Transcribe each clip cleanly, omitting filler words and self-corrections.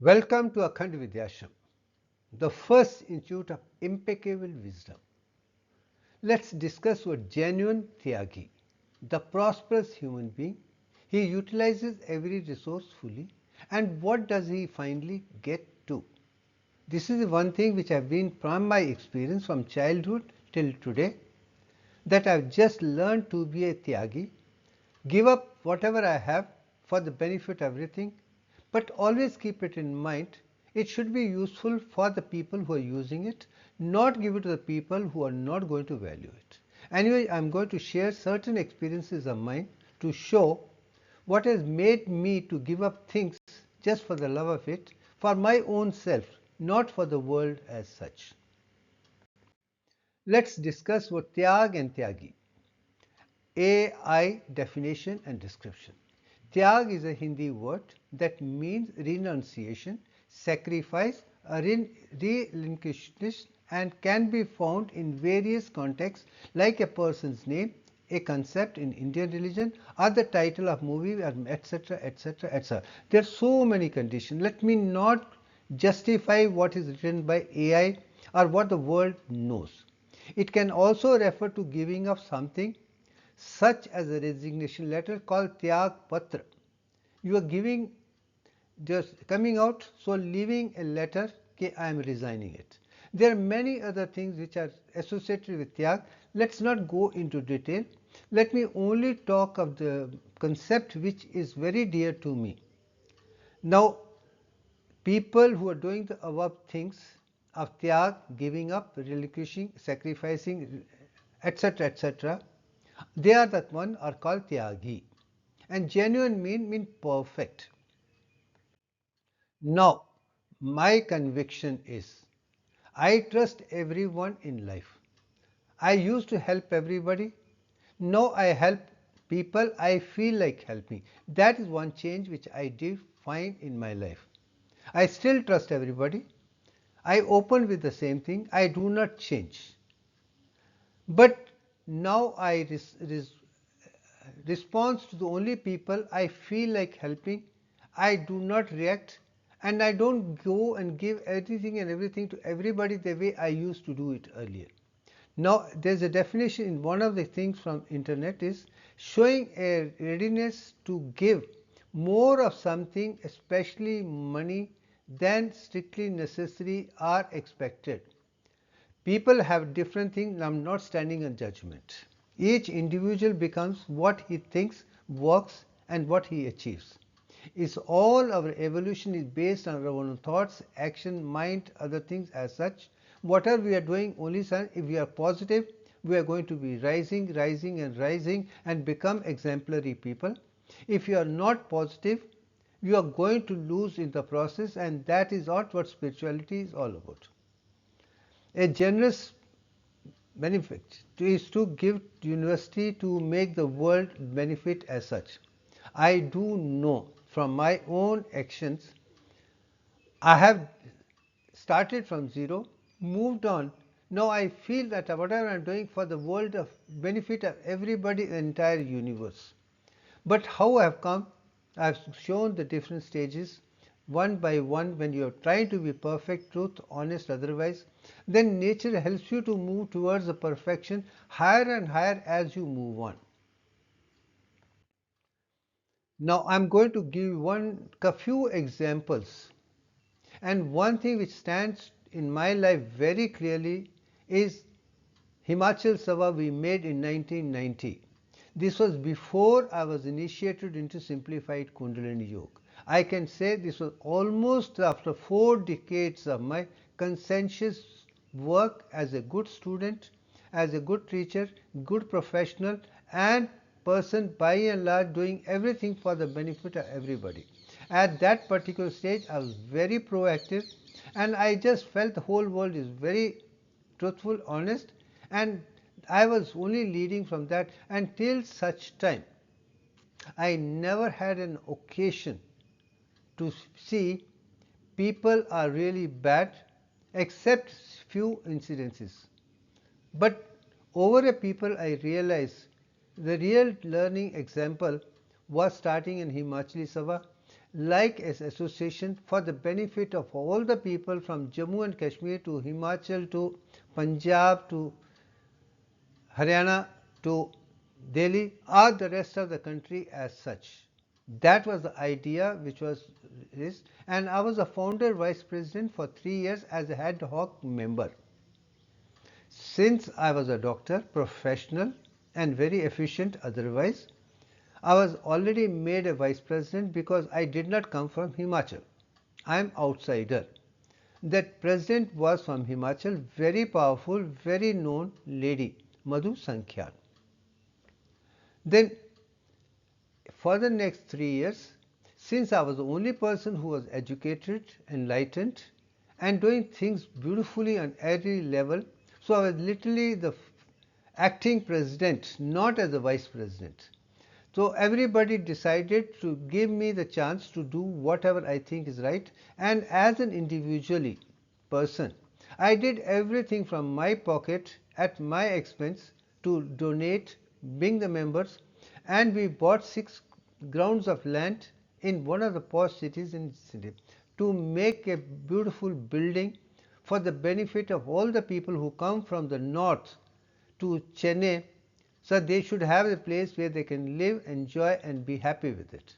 Welcome to Akhand Vidyashram, the first institute of impeccable wisdom. Let's discuss what genuine Tyagi, the prosperous human being, he utilizes every resource fully, and what does he finally get to? This is one thing which I've been from my experience from childhood till today, that I've just learned to be a Tyagi, give up whatever I have for the benefit of everything, but always keep it in mind. It should be useful for the people who are using it, not give it to the people who are not going to value it. Anyway, I'm going to share certain experiences of mine to show what has made me to give up things just for the love of it, for my own self, not for the world as such. Let's discuss what Tyag and Tyagi. AI definition and description. Tyag is a Hindi word that means renunciation, sacrifice, a relinquishment, and can be found in various contexts like a person's name, a concept in Indian religion, or the title of movie, etc., etc., etc. There are so many conditions. Let me not justify what is written by AI or what the world knows. It can also refer to giving up something, such as a resignation letter called Tyag Patra. You are giving, just coming out, so leaving a letter, I am resigning it. There are many other things which are associated with Tyag. Let's not go into detail. Let me only talk of the concept which is very dear to me. Now, people who are doing the above things of Tyag, giving up, relinquishing, sacrificing, etc., etc., they are that one are called Tyagi. And genuine mean perfect. Now, my conviction is I trust everyone in life. I used to help everybody. Now I help people I feel like helping. That is one change which I did find in my life. I still trust everybody. I open with the same thing. I do not change. But now I response to the only people I feel like helping. I do not react, and I don't go and give everything and everything to everybody the way I used to do it earlier. Now there's a definition in one of the things from internet is showing a readiness to give more of something, especially money, than strictly necessary or expected. People have different things. I'm not standing on judgment. Each individual becomes what he thinks, works, and what he achieves. Is all our evolution is based on our own thoughts, action, mind, other things as such. Whatever we are doing, only if we are positive, we are going to be rising, rising, and rising, and become exemplary people. If you are not positive, you are going to lose in the process, and that is not what spirituality is all about. A generous benefit is to give university to make the world benefit as such. I do know from my own actions, I have started from zero, moved on. Now I feel that whatever I am doing for the world of benefit of everybody, the entire universe. But how I have come, I have shown the different stages one by one. When you are trying to be perfect, truth, honest, otherwise, then nature helps you to move towards the perfection higher and higher as you move on. Now I am going to give a few examples, and one thing which stands in my life very clearly is Himachal Sabha we made in 1990. This was before I was initiated into simplified Kundalini Yoga. I can say this was almost after 4 decades of my conscientious work as a good student, as a good teacher, good professional, and person by and large doing everything for the benefit of everybody. At that particular stage, I was very proactive, and I just felt the whole world is very truthful, honest, and I was only leading from that until such time. I never had an occasion to see people are really bad except few incidences. But over a people I realized the real learning example was starting in Himachali Sabha. like an association for the benefit of all the people from Jammu and Kashmir to Himachal to Punjab to Haryana to Delhi or the rest of the country as such. That was the idea which was this, and I was a founder vice president for 3 years as a ad hoc member. Since I was a doctor, professional and very efficient otherwise, I was already made a vice president because I did not come from Himachal. I am outsider. That president was from Himachal, very powerful, very known lady, Madhu Sankhyan. Then for the next 3 years, since I was the only person who was educated, enlightened, and doing things beautifully on every level, so I was literally the acting president, not as a vice president. So everybody decided to give me the chance to do whatever I think is right, and as an individually person, I did everything from my pocket at my expense to donate, bring the members, and we bought 6 grounds of land in one of the posh cities in the city to make a beautiful building for the benefit of all the people who come from the north to Chennai, so they should have a place where they can live, enjoy and be happy with it.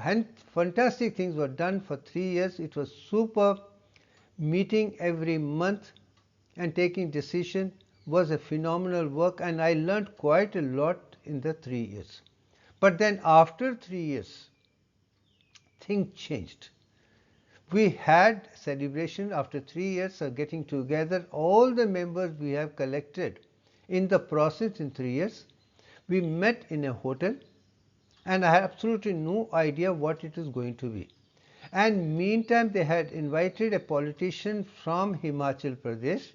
And fantastic things were done for 3 years. It was superb. Meeting every month and taking decision was a phenomenal work, and I learned quite a lot in the 3 years. But then after 3 years, things changed. We had celebration after 3 years of getting together all the members we have collected in the process in 3 years. We met in a hotel and I had absolutely no idea what it was going to be. And meantime they had invited a politician from Himachal Pradesh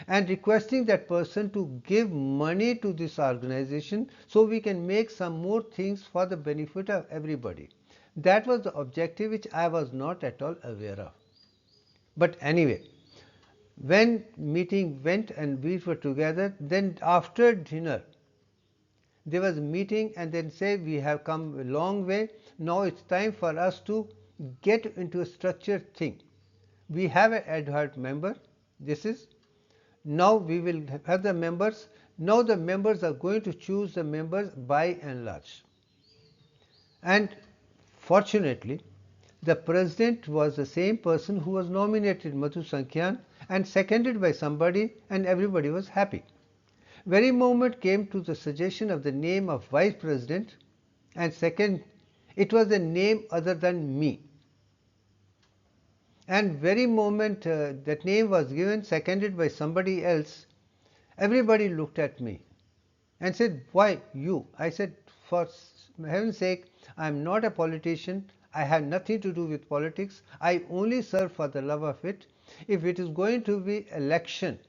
and requesting that person to give money to this organization so we can make some more things for the benefit of everybody. That was the objective which I was not at all aware of. But anyway, when meeting went and we were together, then after dinner there was a meeting and then say we have come a long way, now it's time for us to get into a structured thing. We have an ad hoc member, this is, now we will have the members, now the members are going to choose the members by and large. And fortunately, the president was the same person who was nominated, Madhu Sankhyan, and seconded by somebody, and everybody was happy. Very moment came to the suggestion of the name of vice president, and second, it was a name other than me. And very moment that name was given, seconded by somebody else, everybody looked at me and said, "Why you?" I said, "For heaven's sake, I am not a politician. I have nothing to do with politics. I only serve for the love of it. If it is going to be election,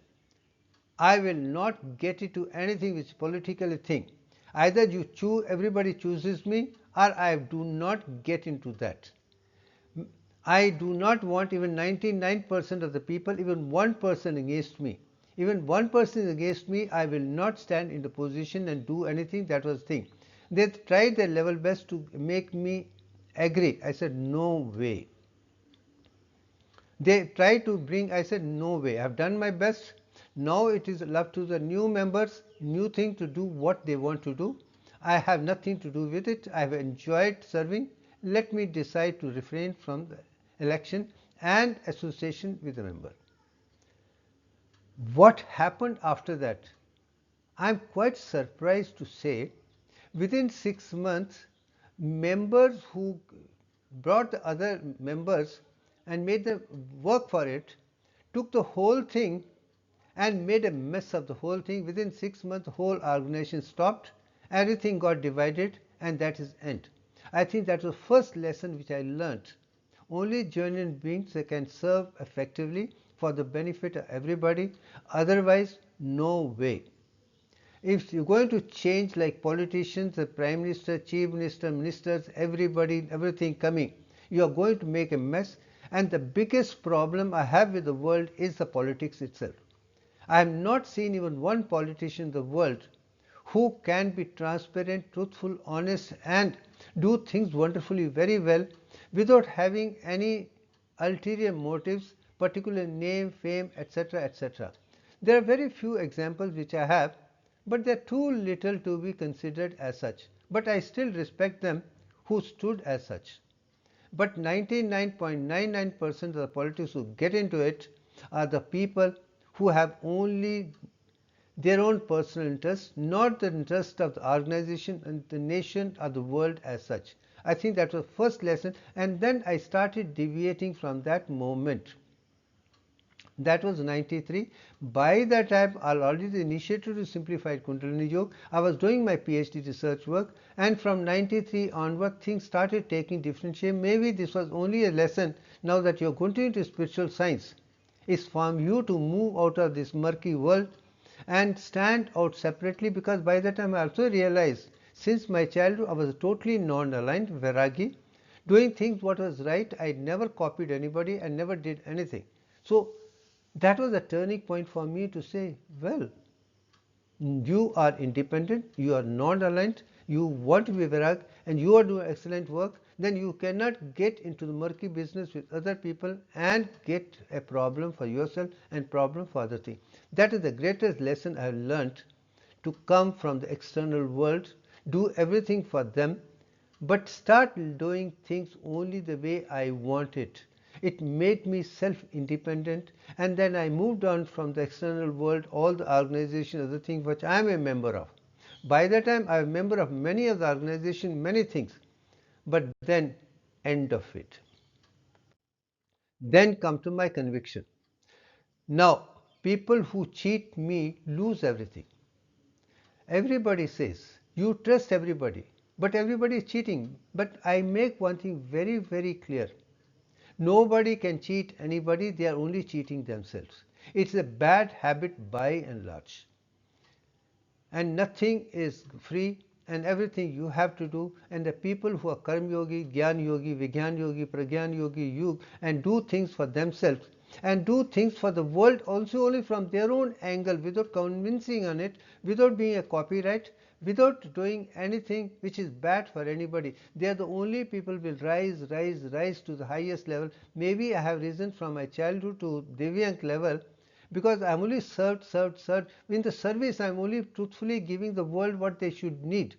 I will not get into anything which is political thing. Either you choose, everybody chooses me, or I do not get into that. I do not want even 99% of the people, even one person against me. Even one person against me, I will not stand in the position and do anything." That was the thing. They tried their level best to make me agree. I said, "No way." They tried to bring, I said, "No way. I have done my best. Now it is left to the new members, new thing to do what they want to do. I have nothing to do with it. I have enjoyed serving. Let me decide to refrain from the election and association with the member." What happened after that? I am quite surprised to say, within 6 months, members who brought the other members and made them work for it took the whole thing and made a mess of the whole thing. Within 6 months, the whole organization stopped, everything got divided, and that is end. I think that was the first lesson which I learnt. Only genuine beings that can serve effectively for the benefit of everybody, otherwise no way. If you're going to change like politicians, the prime minister, chief minister, ministers, everybody, everything coming, you are going to make a mess. And the biggest problem I have with the world is the politics itself. I have not seen even one politician in the world who can be transparent, truthful, honest and do things wonderfully very well without having any ulterior motives, particular name, fame, etc., etc. There are very few examples which I have, but they are too little to be considered as such. But I still respect them who stood as such. But 99.99% of the politics who get into it are the people who have only their own personal interest, not the interest of the organization and the nation or the world as such. I think that was the first lesson, and then I started deviating from that moment. That was 93. By that time, I already initiated to simplified Kundalini Yoga. I was doing my PhD research work, and from 93 onward, things started taking different shape. Maybe this was only a lesson now that you're going into spiritual science. It's from you to move out of this murky world and stand out separately, because by that time I also realized, since my childhood I was totally non-aligned, Vairagi, doing things what was right. I never copied anybody and never did anything. So that was a turning point for me to say, well, you are independent, you are non-aligned, you want to be Vairag, and you are doing excellent work, then you cannot get into the murky business with other people and get a problem for yourself and problem for other things. That is the greatest lesson I have learnt, to come from the external world, do everything for them, but start doing things only the way I want it. It made me self-independent, and then I moved on from the external world, all the organizations, other things which I am a member of. By that time, I am a member of many of the organizations, many things, but then end of it. Then come to my conviction. Now, people who cheat me lose everything. Everybody says, you trust everybody, but everybody is cheating. But I make one thing very, very clear. Nobody can cheat anybody, they are only cheating themselves. It's a bad habit by and large. And nothing is free, and everything you have to do. And the people who are Karma Yogi, Gyan Yogi, Vigyan Yogi, Pragyan Yogi, Yug, and do things for themselves and do things for the world also only from their own angle, without convincing on it, without being a copyright, without doing anything which is bad for anybody. They are the only people will rise, rise, rise to the highest level. Maybe I have risen from my childhood to Divyank level, because I am only served. In the service, I am only truthfully giving the world what they should need,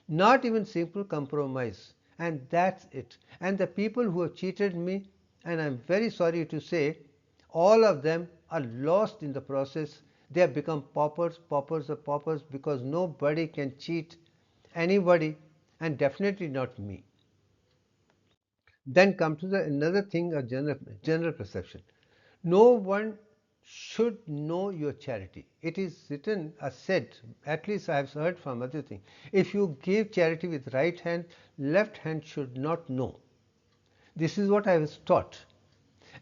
not even simple compromise. And that's it. And the people who have cheated me, and I am very sorry to say, all of them are lost in the process. They have become paupers, paupers of paupers, because nobody can cheat anybody, and definitely not me. Then come to the another thing, a general perception. No one should know your charity. It is written or said, at least I have heard from other things, if you give charity with right hand, left hand should not know. This is what I was taught.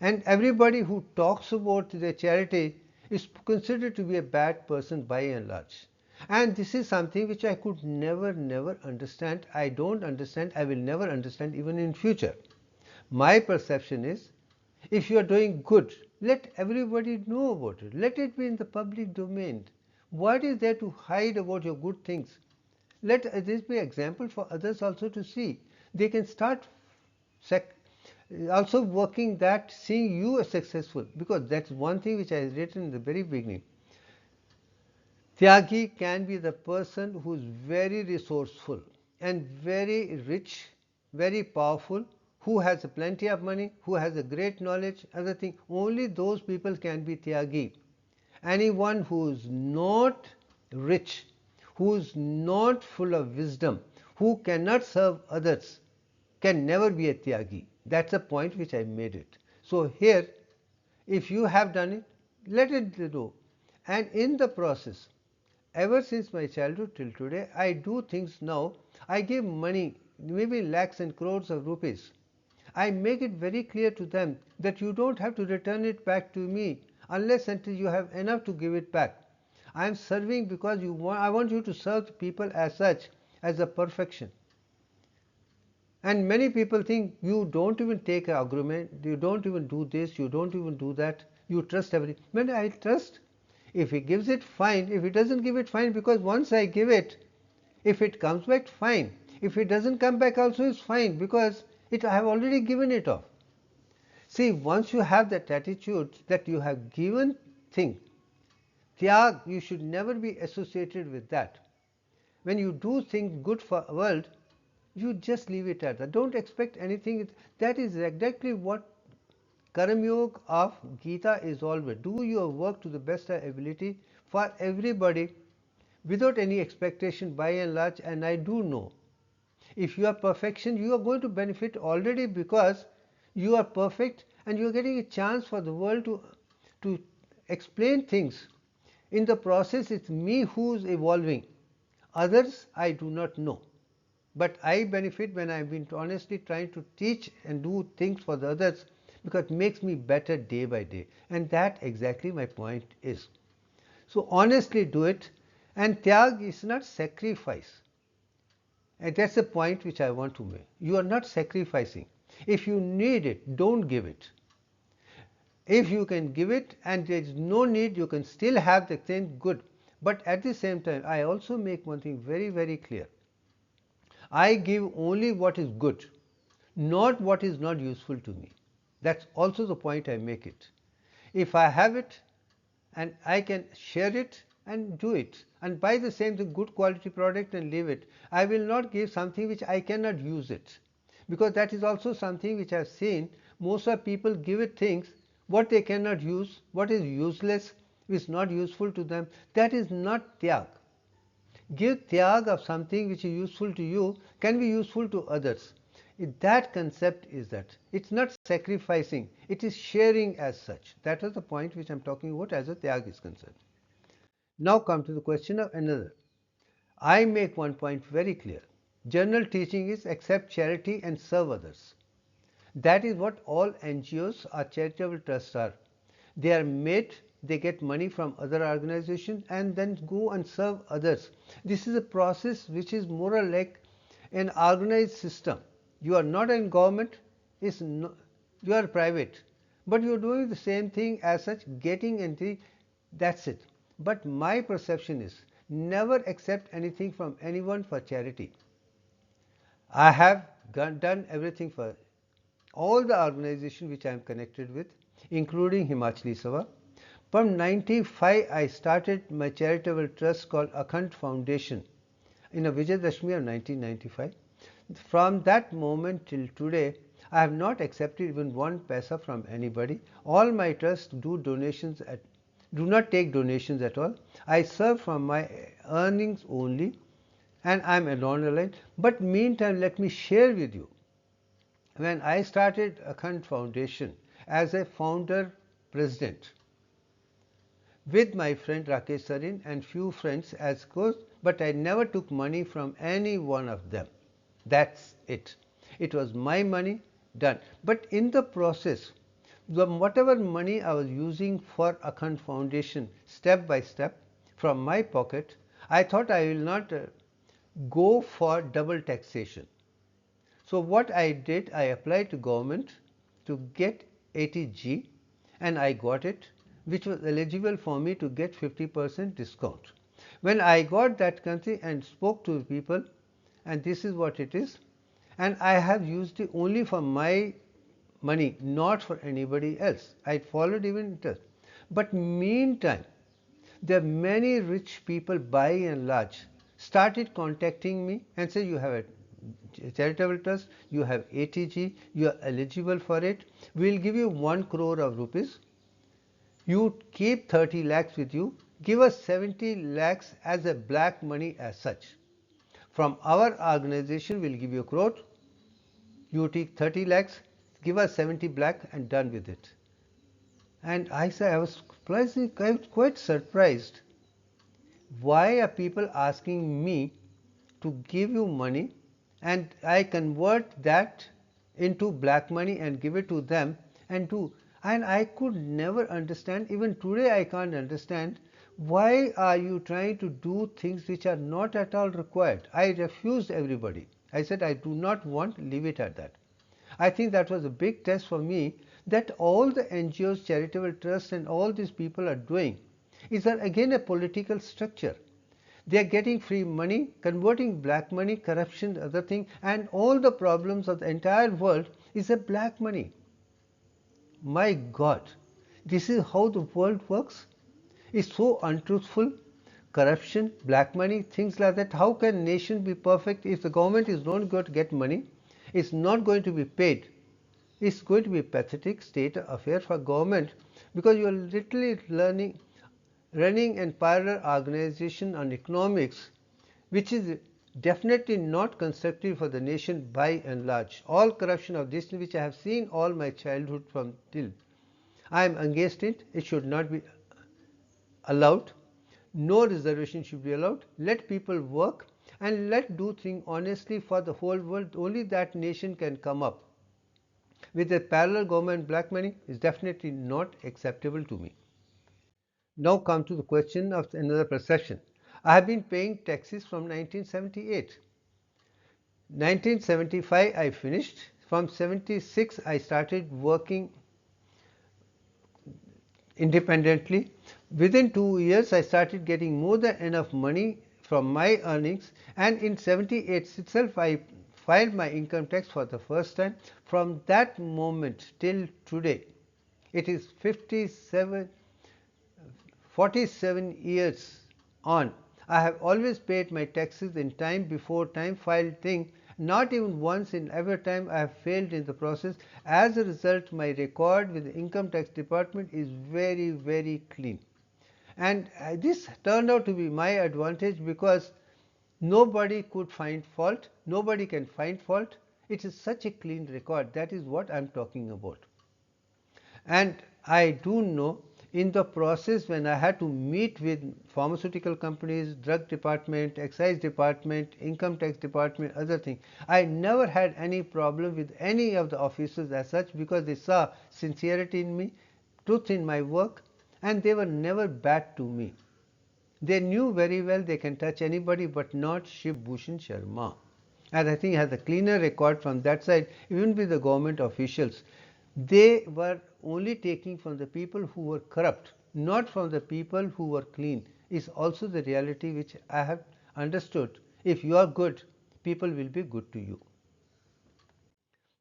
And everybody who talks about their charity is considered to be a bad person by and large. And this is something which I could never understand. I don't understand. I will never understand even in future. My perception is, if you are doing good, let everybody know about it. Let it be in the public domain. What is there to hide about your good things? Let this be an example for others also to see. They can start also working that, seeing you as successful, because that's one thing which I have written in the very beginning. Tyagi can be the person who is very resourceful and very rich, very powerful, who has plenty of money, who has a great knowledge, other thing. Only those people can be Tyagi. Anyone who is not rich, who is not full of wisdom, who cannot serve others, can never be a Tyagi. That's the point which I made it. So here, if you have done it, let it do. And in the process, ever since my childhood till today, I do things now. I give money, maybe lakhs and crores of rupees. I make it very clear to them that you don't have to return it back to me unless until you have enough to give it back. I am serving because I want you to serve people as such, as a perfection. And many people think you don't even take an argument, you don't even do this, you don't even do that, you trust everything. When I trust, if he gives it, fine. If he doesn't give it, fine, because once I give it, if it comes back, fine. If it doesn't come back also, is fine, because I have already given it off. See, once you have that attitude that you have given thing, tyag, you should never be associated with that. When you do things good for the world, you just leave it at that. Don't expect anything. That is exactly what Karma Yoga of Gita is always. Do your work to the best of ability for everybody without any expectation by and large. And I do know if you are perfection, you are going to benefit already because you are perfect and you are getting a chance for the world to explain things. In the process, it's me who's evolving. Others, I do not know. But I benefit when I've been honestly trying to teach and do things for the others because it makes me better day by day. And that exactly my point is. So honestly do it. And tyag is not sacrifice. And that's the point which I want to make. You are not sacrificing. If you need it, don't give it. If you can give it and there is no need, you can still have the thing, good. But at the same time, I also make one thing very, very clear. I give only what is good, not what is not useful to me. That's also the point I make it. If I have it and I can share it and do it and buy the same good quality product and leave it, I will not give something which I cannot use it, because that is also something which I have seen. Most of people give it things what they cannot use, what is useless, is not useful to them. That is not tyag. Give tyag of something which is useful to you, can be useful to others. That concept is that it's not sacrificing, it is sharing as such. That was the point which I'm talking about as a tyag is concerned. Now come to the question of another. I make one point very clear. General teaching is accept charity and serve others. That is what all NGOs or charitable trusts are. They are made, they get money from other organizations and then go and serve others. This is a process which is more or like an organized system. You are not in government, you are private, but you are doing the same thing as such, getting entry, that's it. But my perception is never accept anything from anyone for charity. I have done everything for all the organizations which I am connected with, including Himachali Sabha. From 95, I started my charitable trust called Akhand Foundation in a Vijayadashmi of 1995. From that moment till today, I have not accepted even one paisa from anybody. All my trusts do not take donations at all. I serve from my earnings only, and I am non-aligned. But meantime, let me share with you. When I started Akhand Foundation as a founder president with my friend Rakesh Sarin and few friends as coach, but I never took money from any one of them. That's it. It was my money, done. But in the process, whatever money I was using for Akhand Foundation, step by step from my pocket, I thought I will not go for double taxation. So what I did, I applied to government to get 80G and I got it, which was eligible for me to get 50% discount. When I got that country and spoke to people, and this is what it is, and I have used it only for my money, not for anybody else. I followed even it. But meantime, there are many rich people by and large started contacting me and say, you have a charitable trust, you have ATG, you are eligible for it, we will give you 1 crore of rupees, you keep 30 lakhs with you, give us 70 lakhs as a black money as such. From our organization we will give you a crore, you take 30 lakhs, give us 70 black and done with it. And I said, I was quite surprised. Why are people asking me to give you money and I convert that into black money and give it to them and I could never understand, even today I can't understand, why are you trying to do things which are not at all required. I refused everybody. I said I do not want, leave it at that. I think that was a big test for me, that all the NGOs, charitable trusts and all these people are doing is again a political structure. They are getting free money, converting black money, corruption, other thing, and all the problems of the entire world is a black money. My God, this is how the world works? It's so untruthful. Corruption, black money, things like that. How can a nation be perfect if the government is not going to get money? It's not going to be paid. It's going to be a pathetic state affair for government, because you are literally running a parallel organization on economics, which is definitely not constructive for the nation by and large. All corruption of this, which I have seen all my childhood from till, I am against it. It should not be allowed. No reservation should be allowed. Let people work and let do things honestly for the whole world. Only that nation can come up. With a parallel government black money is definitely not acceptable to me. Now come to the question of another perception. I have been paying taxes from 1978. 1975 I finished. From 76 I started working independently. Within 2 years I started getting more than enough money from my earnings, and in 78 itself I filed my income tax for the first time. From that moment till today, it is 47 years on. I have always paid my taxes in time, before time, filed thing. Not even once in every time I have failed in the process. As a result, my record with the income tax department is very, very clean. And this turned out to be my advantage, because nobody could find fault. Nobody can find fault. It is such a clean record. That is what I am talking about. And I do know, in the process when I had to meet with pharmaceutical companies, drug department, excise department, income tax department, other things, I never had any problem with any of the officers as such, because they saw sincerity in me, truth in my work, and they were never bad to me. They knew very well they can touch anybody, but not Shiv Bhushan Sharma. And I think he has a cleaner record from that side, even with the government officials. They were only taking from the people who were corrupt, not from the people who were clean, is also the reality which I have understood. If you are good, people will be good to you.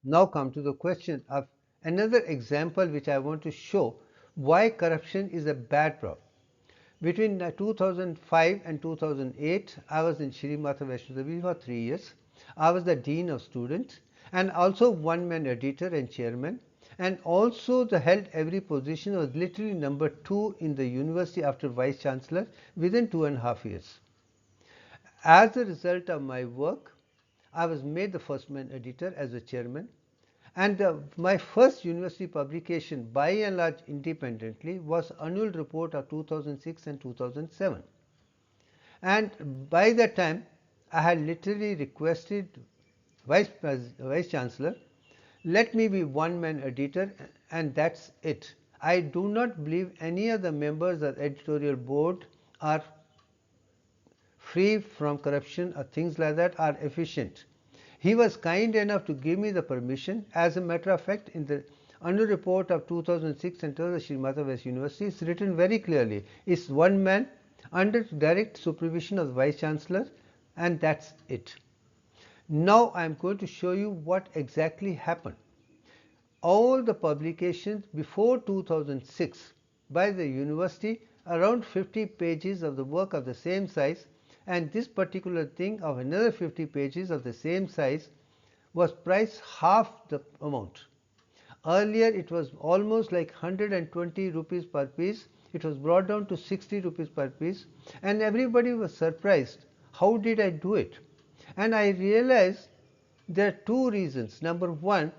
Now come to the question of another example which I want to show why corruption is a bad problem. Between 2005 and 2008, I was in Shri Mata Vaishno Devi for 3 years. I was the Dean of Students and also one-man editor and chairman, and also held every position, was literally number 2 in the university after Vice Chancellor within 2.5 years. As a result of my work, I was made the first man editor as a chairman, and my first university publication, by and large independently, was annual report of 2006 and 2007. And by that time, I had literally requested Vice Chancellor, let me be one-man editor, and that's it. I do not believe any of the members of the editorial board are free from corruption or things like that, are efficient. He was kind enough to give me the permission. As a matter of fact, in the annual report of 2006 entitled Sri Mata West University, it's written very clearly. It's one man under direct supervision of the Vice Chancellor, and that's it. Now I am going to show you what exactly happened. All the publications before 2006 by the university, around 50 pages of the work of the same size, and this particular thing of another 50 pages of the same size, was priced half the amount. Earlier it was almost like 120 rupees per piece. It was brought down to 60 rupees per piece, and everybody was surprised. How did I do it? And I realized there are two reasons. Number one,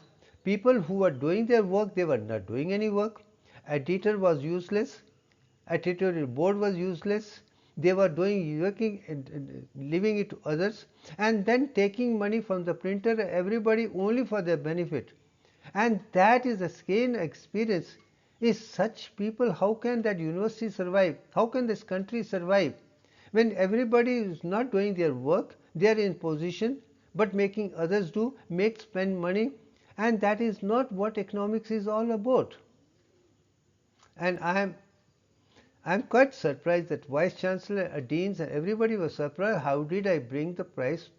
people who were doing their work, they were not doing any work. Editor was useless. Editorial board was useless. They were working and leaving it to others, and then taking money from the printer, everybody, only for their benefit. And that is a scale experience. Is such people, how can that university survive? How can this country survive? When everybody is not doing their work, they are in position but making others do, spend money, and that is not what economics is all about. And I'm quite surprised that Vice Chancellor, Deans and everybody was surprised how did I bring the price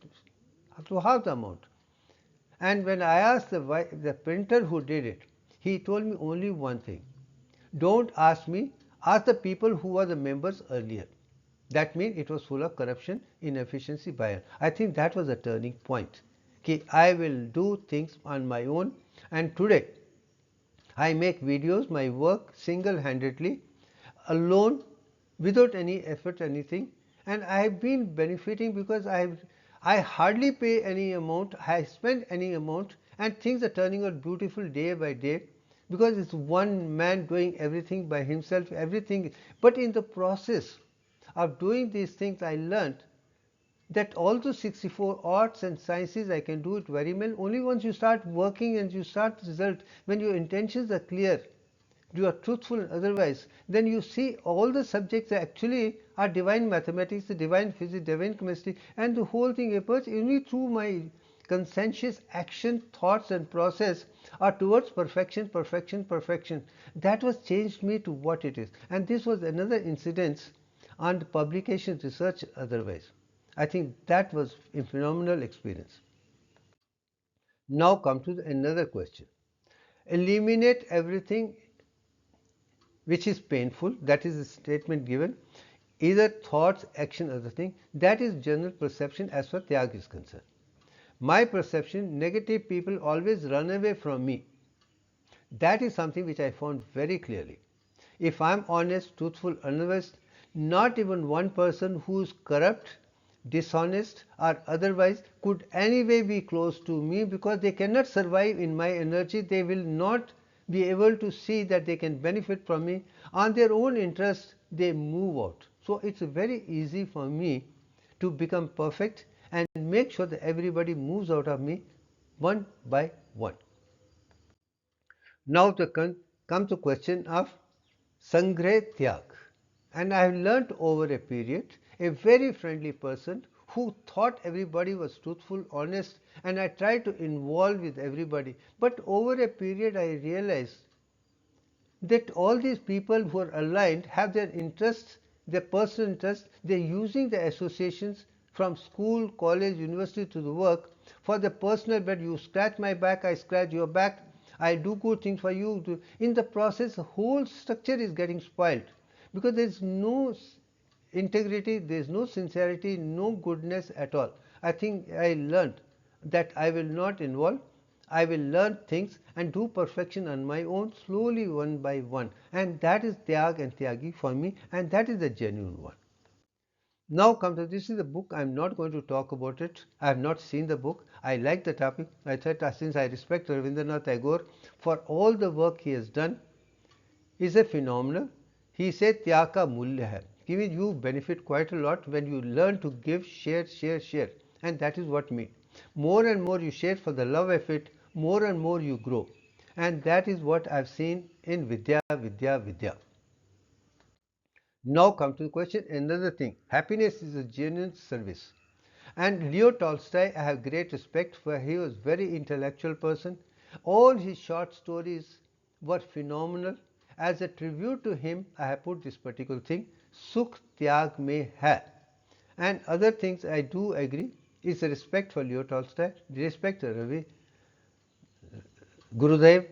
to half the amount. And when I asked the printer who did it, he told me only one thing. Don't ask me, ask the people who were the members earlier. That means it was full of corruption, inefficiency, bias. I think that was a turning point. Okay, I will do things on my own, and today I make videos, my work single-handedly, alone, without any effort, anything, and I have been benefiting because I hardly pay any amount, I spend any amount, and things are turning out beautiful day by day because it's one man doing everything by himself, everything. But in the process of doing these things, I learned that all those 64 arts and sciences I can do it very well only once you start working and you start the result. When your intentions are clear, you are truthful and otherwise, then you see all the subjects actually are divine mathematics, the divine physics, divine chemistry, and the whole thing emerges only through my conscientious action, thoughts and process are towards perfection, perfection, perfection. That was changed me to what it is. And this was another incidence on the publication research otherwise. I think that was a phenomenal experience. Now come to another question. Eliminate everything which is painful, that is the statement given, either thoughts, action, other thing, that is general perception as far as Tyag is concerned. My perception, negative people always run away from me. That is something which I found very clearly. If I'm honest, truthful, honest, not even one person who is corrupt, dishonest or otherwise could anyway be close to me because they cannot survive in my energy. They will not be able to see that they can benefit from me. On their own interest, they move out. So it's very easy for me to become perfect and make sure that everybody moves out of me one by one. Now comes the question of Sangre Tyag. And I have learnt over a period, a very friendly person who thought everybody was truthful, honest, and I tried to involve with everybody. But over a period I realized that all these people who are aligned have their interests, their personal interests. They're using the associations from school, college, university to the work for the personal, but you scratch my back, I scratch your back, I do good things for you. In the process, the whole structure is getting spoiled because there is no integrity, there is no sincerity, no goodness at all. I think I learned that I will not involve. I will learn things and do perfection on my own, slowly, one by one. And that is Tyag and Tyagi for me, and that is the genuine one. Now come to this is the book. I'm not going to talk about it. I have not seen the book. I like the topic. I thought since I respect Rabindranath Tagore for all the work he has done, is a phenomenal. He said त्याग का मूल्य है. Giving you benefit quite a lot when you learn to give, share, share, share, and that is what means. More and more you share for the love of it, more and more you grow, and that is what I've seen in Vidya, Vidya, Vidya. Now come to the question. Another thing, happiness is a genuine service. And Leo Tolstoy, I have great respect for. He was very intellectual person. All his short stories were phenomenal. As a tribute to him, I have put this particular thing, Sukh Tyag Mein Hai. And other things I do agree is respect for Leo Tolstoy, respect for Ravi, Gurudev.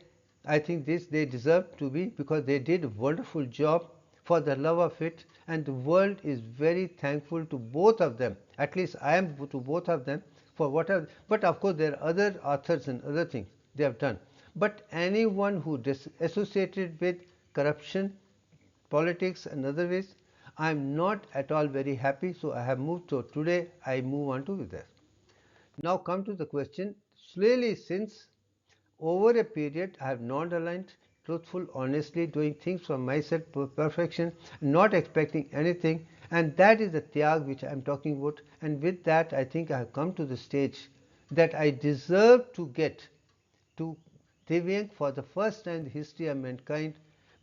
I think this they deserve to be because they did a wonderful job for the love of it, and the world is very thankful to both of them. At least I am to both of them for whatever. But of course, there are other authors and other things they have done. But anyone who is associated with corruption, politics, and other ways, I am not at all very happy. So I have moved to today. I move on to this. Now come to the question. Slowly, since over a period, I have not aligned, truthful, honestly, doing things for myself, perfection, not expecting anything, and that is the tyag which I am talking about. And with that, I think I have come to the stage that I deserve to get to Divyang for the first time in the history of mankind,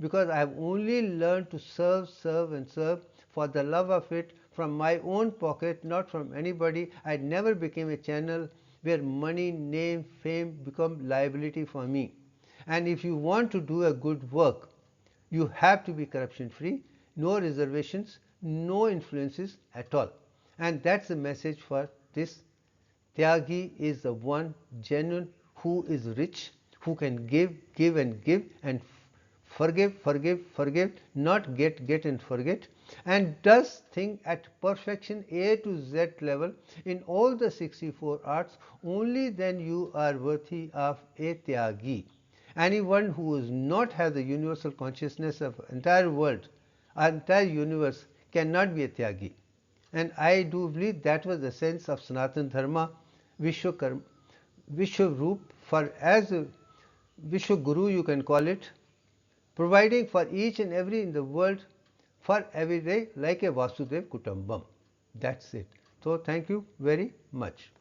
because I have only learned to serve, serve, and serve for the love of it from my own pocket, not from anybody. I never became a channel where money, name, fame become liability for me. And if you want to do a good work, you have to be corruption free. no reservations, no influences at all. And that's the message for this. Tyagi is the one genuine who is rich, who can give, give and give, and forgive, forgive, forgive, not get, get and forget, and does things at perfection A to Z level in all the 64 arts. Only then you are worthy of a Tyagi. Anyone who does not have the universal consciousness of entire world, entire universe, cannot be a Tyagi. And I do believe that was the sense of Sanatana Dharma, Vishwakarma, Vishwaroop, for as a Vishwaguru you can call it, providing for each and every in the world for every day like a Vasudev Kutumbam. That's it. So thank you very much.